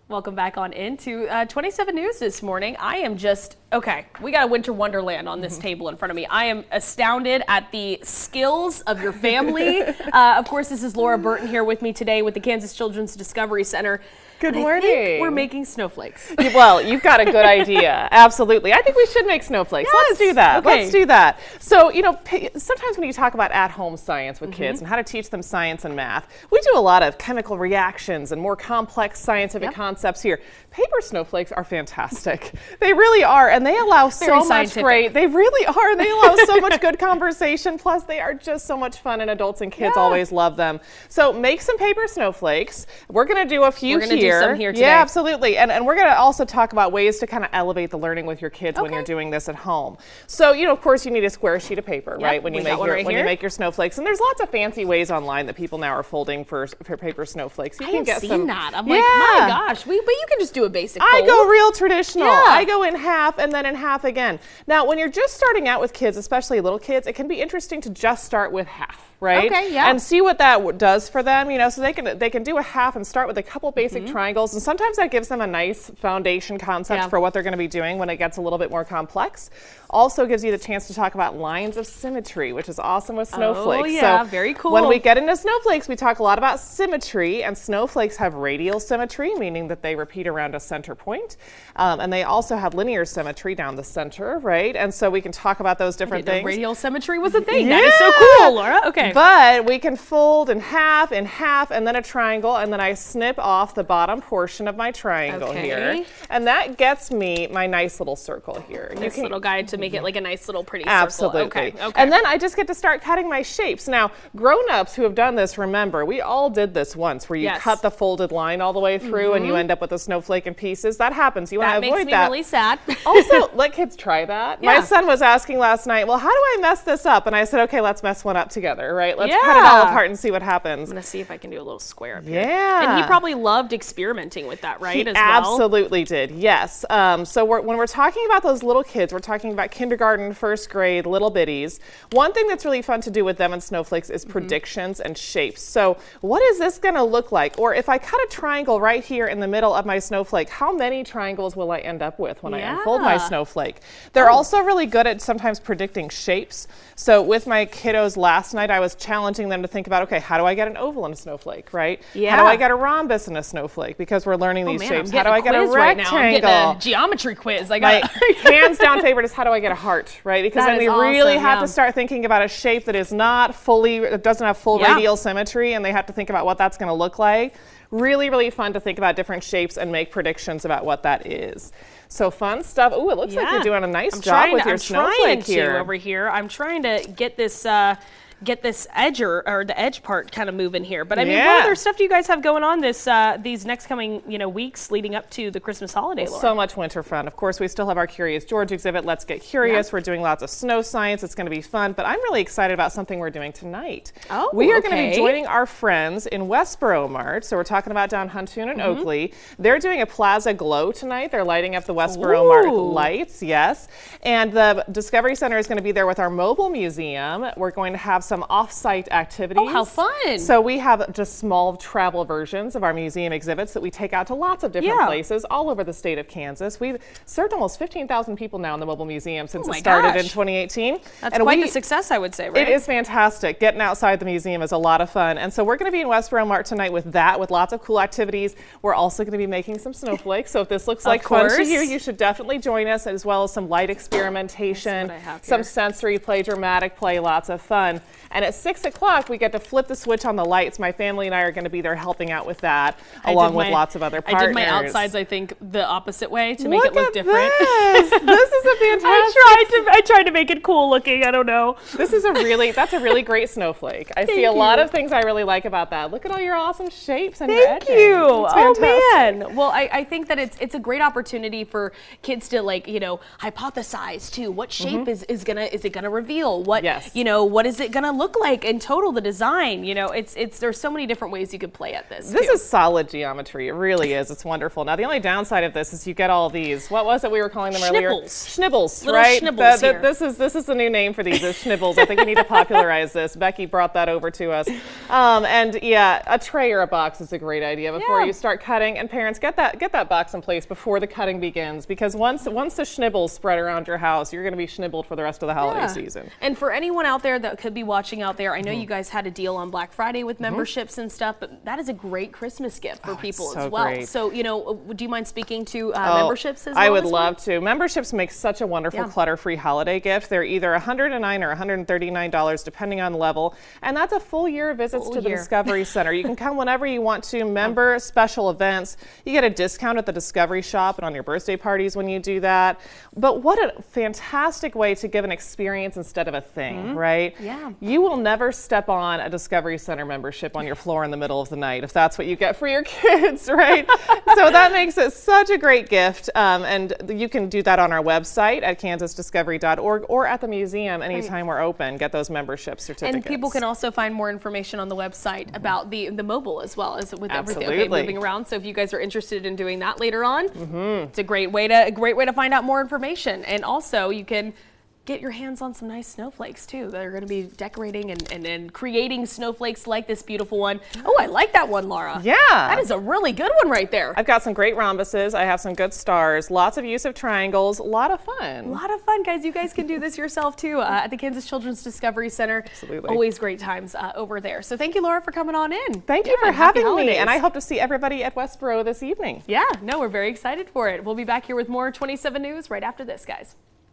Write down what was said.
Welcome back on into 27 News this morning. I am just, okay, we got a winter wonderland on this table in front of me. I am astounded at the skills of your family. Of course, this is Laura Burton here with me today with the Kansas Children's Discovery Center. Good morning. I think we're making snowflakes. Well, you've got a good idea. Absolutely. I think we should make snowflakes. Yes. Let's do that. Okay. Let's do that. So, you know, sometimes when you talk about at-home science with kids and how to teach them science and math, we do a lot of chemical reactions and more complex scientific concepts here. Paper snowflakes are fantastic. They really are, and they allow so much great. They really are, and they allow so much good conversation. Plus, they are just so much fun, and adults and kids always love them. So, make some paper snowflakes. We're going to do a few here. Do some here today. Yeah, absolutely. And we're going to also talk about ways to kind of elevate the learning with your kids when you're doing this at home. So, you know, of course, you need a square sheet of paper, right? When you make your snowflakes. And there's lots of fancy ways online that people now are folding for paper snowflakes. You I can have get seen some, that. I'm like, my gosh. But you can just do a basic fold. I go real traditional. Yeah. I go in half and then in half again. Now, when you're just starting out with kids, especially little kids, it can be interesting to just start with half. Right? Okay, yeah. And see what that does for them, you know, so they can do a half and start with a couple basic triangles, and sometimes that gives them a nice foundation concept for what they're going to be doing when it gets a little bit more complex. Also gives you the chance to talk about lines of symmetry, which is awesome with snowflakes. Oh, yeah, so very cool. When we get into snowflakes, we talk a lot about symmetry, and snowflakes have radial symmetry, meaning that they repeat around a center point, and they also have linear symmetry down the center, right? And so we can talk about those different things. Radial symmetry was a thing. That is so cool, Laura. Okay. But we can fold in half, and then a triangle, and then I snip off the bottom portion of my triangle here. And that gets me my nice little circle here. This little guide to make it like a nice little pretty Absolutely. circle. Okay. And then I just get to start cutting my shapes. Now, grown-ups who have done this, remember, we all did this once, where you cut the folded line all the way through and you end up with a snowflake in pieces. That happens. You want to avoid that. That makes me really sad. Also, let kids try that. My son was asking last night, well, how do I mess this up? And I said, okay, let's mess one up together, right? Let's cut it all apart and see what happens. I'm going to see if I can do a little square up here. Yeah. And he probably loved experimenting with that, right, He absolutely did, yes. So when we're talking about those little kids, we're talking about kindergarten, first grade, little bitties. One thing that's really fun to do with them in snowflakes is predictions and shapes. So what is this going to look like? Or if I cut a triangle right here in the middle of my snowflake, how many triangles will I end up with when I unfold my snowflake? They're also really good at sometimes predicting shapes. So with my kiddos last night, I was challenging them to think about, okay, how do I get an oval in a snowflake, right? How do I get a rhombus in a snowflake? Because we're learning these shapes. How do I get a rectangle? Right now. I'm getting a geometry quiz. My hands down favorite is how do I get a heart, right? Because then we really have to start thinking about a shape that is not fully, it doesn't have full radial symmetry, and they have to think about what that's going to look like. Really, really fun to think about different shapes and make predictions about what that is. So fun stuff. Oh, it looks like you're doing a nice job with your snowflake here. Over here. I'm trying to get this edge or the edge part kind of moving here. But I mean, what other stuff do you guys have going on these next coming weeks leading up to the Christmas holiday, Laura? So much winter fun. Of course, we still have our Curious George exhibit. Let's Get Curious. We're doing lots of snow science. It's going to be fun. But I'm really excited about something we're doing tonight. Oh, we are going to be joining our friends in Westboro Mart. So we're talking about down Huntoon and Oakley. They're doing a Plaza Glow tonight. They're lighting up the Westboro Mart lights. Yes. And the Discovery Center is going to be there with our mobile museum. We're going to have some off-site activities. Oh, how fun. So we have just small travel versions of our museum exhibits that we take out to lots of different places all over the state of Kansas. We've served almost 15,000 people now in the mobile museum since it started in 2018. That's quite the success, I would say, right? It is fantastic. Getting outside the museum is a lot of fun. And so we're going to be in Westboro Mart tonight with lots of cool activities. We're also going to be making some snowflakes. So if this looks like fun to you should definitely join us, as well as some light experimentation, some sensory play, dramatic play, lots of fun. And at 6 o'clock, we get to flip the switch on the lights. My family and I are going to be there helping out with that, along with lots of other partners. I did my outsides, I think, the opposite way to make it look different. This is a fantastic. I tried to make it cool looking. I don't know. This is that's a really great snowflake. I see a lot of things I really like about that. Look at all your awesome shapes and your edging. Thank you. Oh man. Well, I think that it's a great opportunity for kids to hypothesize too. What shape is it gonna reveal? What what is it gonna look like in total, the design. You know, there's so many different ways you could play at this. This is solid geometry. It really is. It's wonderful. Now, the only downside of this is you get all these. What was it we were calling them earlier? Schnibbles, little right? schnibbles here. This is the new name for these, is schnibbles. I think we need to popularize this. Becky brought that over to us. And yeah, a tray or a box is a great idea before you start cutting. And parents, get that box in place before the cutting begins, because once the schnibbles spread around your house, you're going to be schnibbled for the rest of the holiday season. And for anyone out there that could be watching out there, I know you guys had a deal on Black Friday with memberships and stuff, but that is a great Christmas gift for people as well. Great. So, you know, would you mind speaking to memberships as well? I would love to. Memberships make such a wonderful clutter-free holiday gift. They're either $109 or $139 depending on level, and that's a full year of visits to the Discovery Center. You can come whenever you want to. Member special events. You get a discount at the Discovery Shop and on your birthday parties when you do that. But what a fantastic way to give an experience instead of a thing, right? Yeah. You will never step on a Discovery Center membership on your floor in the middle of the night if that's what you get for your kids, right? So that makes it such a great gift. And you can do that on our website at kansasdiscovery.org or at the museum anytime we're open. Get those membership certificates. And people can also find more information on the website about the mobile as well as with everything moving around. So if you guys are interested in doing that later on, it's a great way to find out more information. And also you can get your hands on some nice snowflakes too. They're going to be decorating and creating snowflakes like this beautiful one. Oh, I like that one, Laura. Yeah. That is a really good one right there. I've got some great rhombuses. I have some good stars. Lots of use of triangles. A lot of fun. A lot of fun, guys. You guys can do this yourself too at the Kansas Children's Discovery Center. Absolutely. Always great times over there. So thank you, Laura, for coming on in. Thank you for having me. And I hope to see everybody at Westboro this evening. Yeah, no, we're very excited for it. We'll be back here with more 27 News right after this, guys.